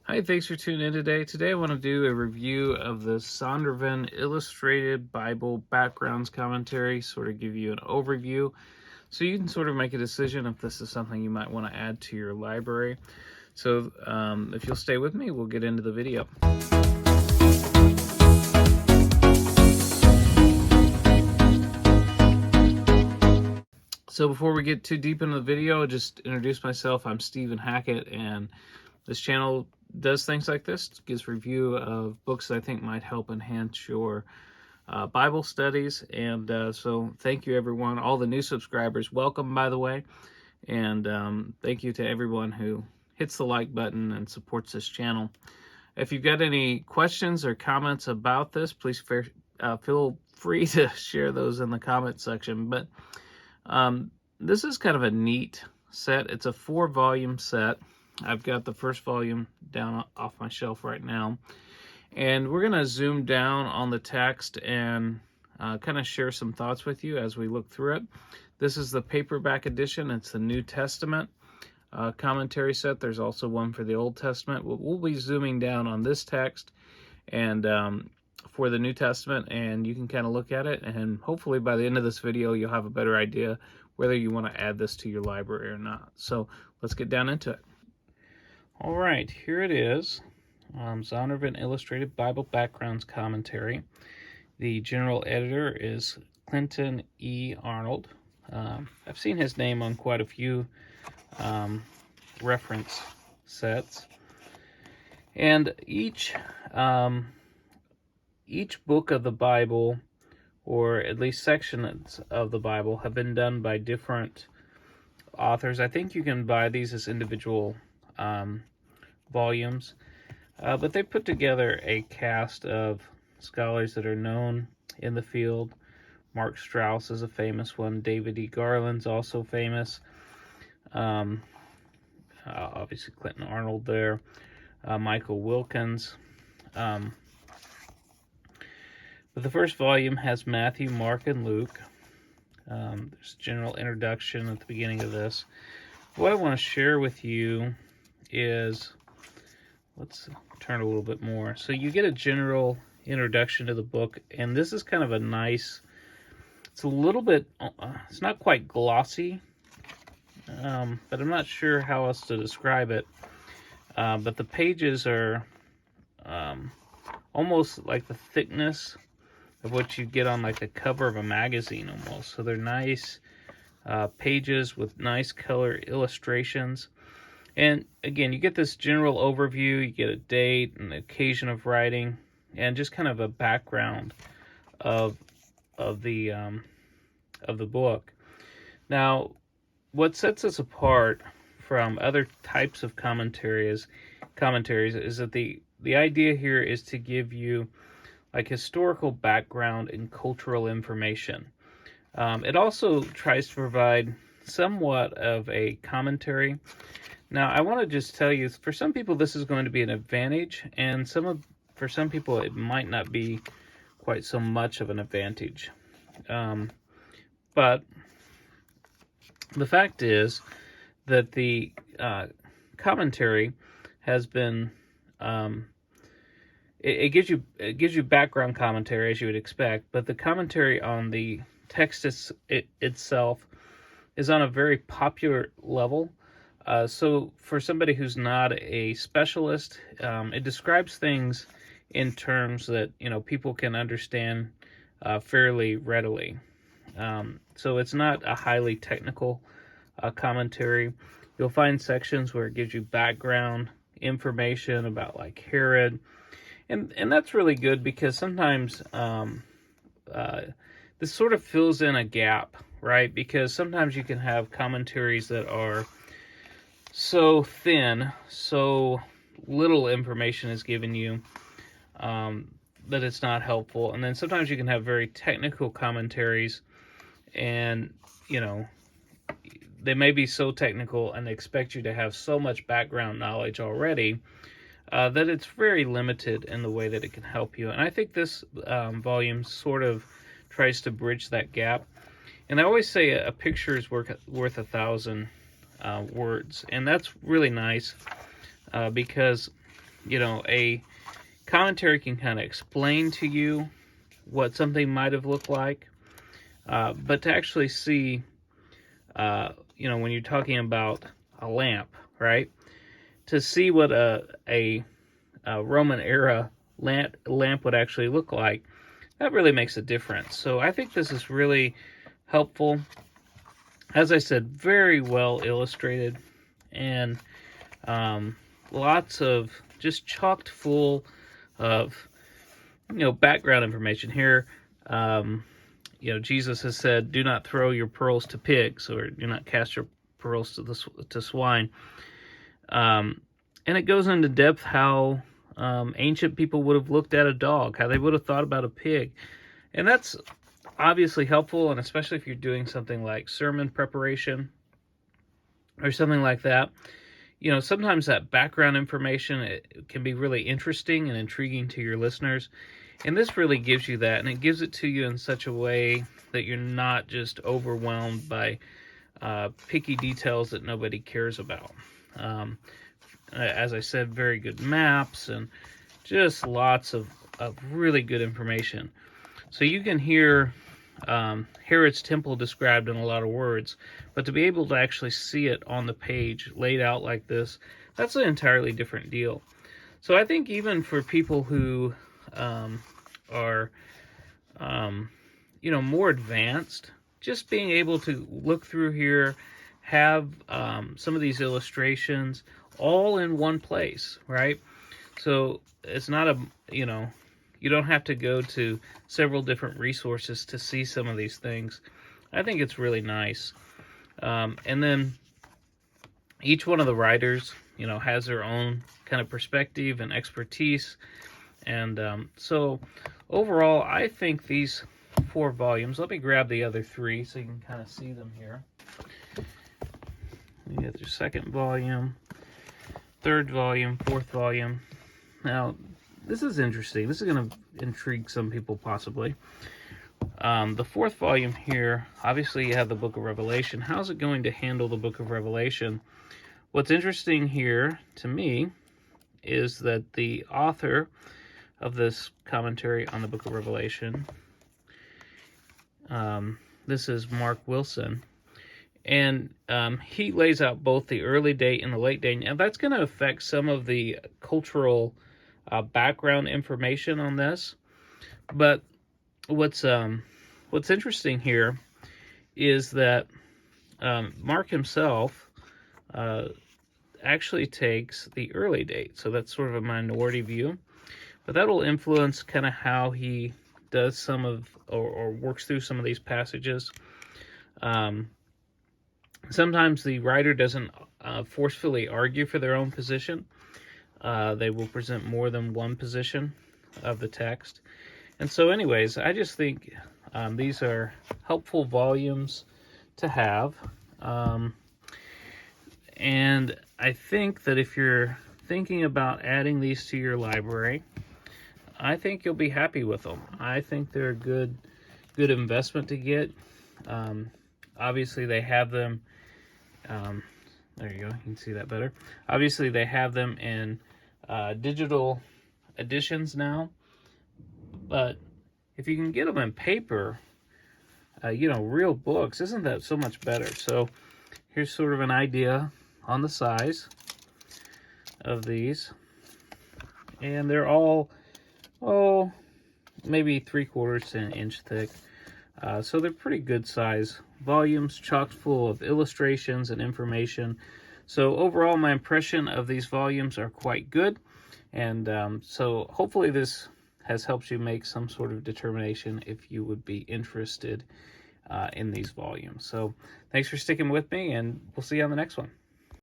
Hi, thanks for tuning in today. Today I want to do a review of the Zondervan Illustrated Bible Backgrounds Commentary, sort of give you an overview so you can sort of make a decision if this is something you might want to add to your library. So if you'll stay with me, we'll get into the video. So before we get too deep into the video, I'll just introduce myself. I'm Stephen Hackett, and this channel does things like this. It gives review of books that I think might help enhance your Bible studies. And so thank you, everyone. All the new subscribers, welcome, by the way. And thank you to everyone who hits the like button and supports this channel. If you've got any questions or comments about this, please feel free to share those in the comment section. But this is kind of a neat set. It's a 4-volume set. I've got the first volume down off my shelf right now. And we're going to zoom down on the text and kind of share some thoughts with you as we look through it. This is the paperback edition. It's the New Testament commentary set. There's also one for the Old Testament. We'll be zooming down on this text and for the New Testament, and you can kind of look at it, and hopefully by the end of this video you'll have a better idea whether you want to add this to your library or not. So let's get down into it. All right, here it is. Zondervan Illustrated Bible Backgrounds Commentary. The general editor is Clinton E. Arnold. I've seen his name on quite a few reference sets. And each book of the Bible, or at least sections of the Bible, have been done by different authors. I think you can buy these as individual volumes, but they put together a cast of scholars that are known in the field. Mark Strauss is a famous one. David E. Garland's also famous. Obviously Clinton Arnold there. Michael Wilkins. But the first volume has Matthew, Mark, and Luke. There's a general introduction at the beginning of this. What I want to share with you is, let's turn a little bit more. So you get a general introduction to the book, and this is kind of a nice, it's a little bit, it's not quite glossy, but I'm not sure how else to describe it. But the pages are almost like the thickness of what you get on like the cover of a magazine almost. So they're nice pages with nice color illustrations. And again, you get this general overview, you get a date and the occasion of writing, and just kind of a background of the book. Now, what sets us apart from other types of commentaries is that the idea here is to give you like historical background and cultural information. It also tries to provide somewhat of a commentary. Now, I want to just tell you, for some people this is going to be an advantage, and for some people it might not be quite so much of an advantage. But the fact is that the commentary has been it gives you background commentary as you would expect, but the commentary on the text itself is on a very popular level. So for somebody who's not a specialist, it describes things in terms that people can understand fairly readily. So it's not a highly technical commentary. You'll find sections where it gives you background information about like Herod, and that's really good because sometimes this sort of fills in a gap, right? Because sometimes you can have commentaries that are so thin, so little information is given you that it's not helpful. And then sometimes you can have very technical commentaries, and they may be so technical and they expect you to have so much background knowledge already that it's very limited in the way that it can help you. And I think this volume sort of tries to bridge that gap. And I always say a picture is worth 1,000 words, and that's really nice because a commentary can kind of explain to you what something might have looked like, but to actually see, when you're talking about a lamp, right? To see what a Roman era lamp would actually look like, that really makes a difference. So I think this is really helpful. As I said, very well illustrated, and lots of just chocked full of background information here. Jesus has said, "Do not throw your pearls to pigs," or "Do not cast your pearls to swine." And it goes into depth how ancient people would have looked at a dog, how they would have thought about a pig, and that's obviously helpful, and especially if you're doing something like sermon preparation or something like that. Sometimes that background information, it can be really interesting and intriguing to your listeners, and this really gives you that, and it gives it to you in such a way that you're not just overwhelmed by picky details that nobody cares about. As I said, very good maps and just lots of really good information. So you can hear Herod's temple described in a lot of words, but to be able to actually see it on the page laid out like this, that's an entirely different deal. So I think even for people who are more advanced, just being able to look through here, have some of these illustrations all in one place, right? So it's not you don't have to go to several different resources to see some of these things. I think it's really nice. And then each one of the writers, has their own kind of perspective and expertise. And so overall, I think these 4 volumes, let me grab the other 3 so you can kind of see them here. You get your 2nd volume, 3rd volume, 4th volume. Now, this is interesting. This is going to intrigue some people possibly. The 4th volume here, obviously you have the book of Revelation. How's it going to handle the book of Revelation? What's interesting here to me is that the author of this commentary on the book of Revelation, this is Mark Wilson, and he lays out both the early date and the late date, and that's going to affect some of the cultural background information on this. But what's interesting here is that Mark himself actually takes the early date, so that's sort of a minority view, but that'll influence kind of how he does some of or works through some of these passages. Sometimes the writer doesn't forcefully argue for their own position. They will present more than one position of the text. And so anyways, I just think these are helpful volumes to have. And I think that if you're thinking about adding these to your library, I think you'll be happy with them. I think they're a good investment to get. Obviously, they have them. There you go. You can see that better. Obviously, they have them in digital editions now. But if you can get them in paper, real books, isn't that so much better? So here's sort of an idea on the size of these. And they're all, maybe 3/4 to an inch thick. So they're pretty good size volumes, chock full of illustrations and information. So overall, my impression of these volumes are quite good. And so hopefully this has helped you make some sort of determination if you would be interested in these volumes. So thanks for sticking with me, and we'll see you on the next one.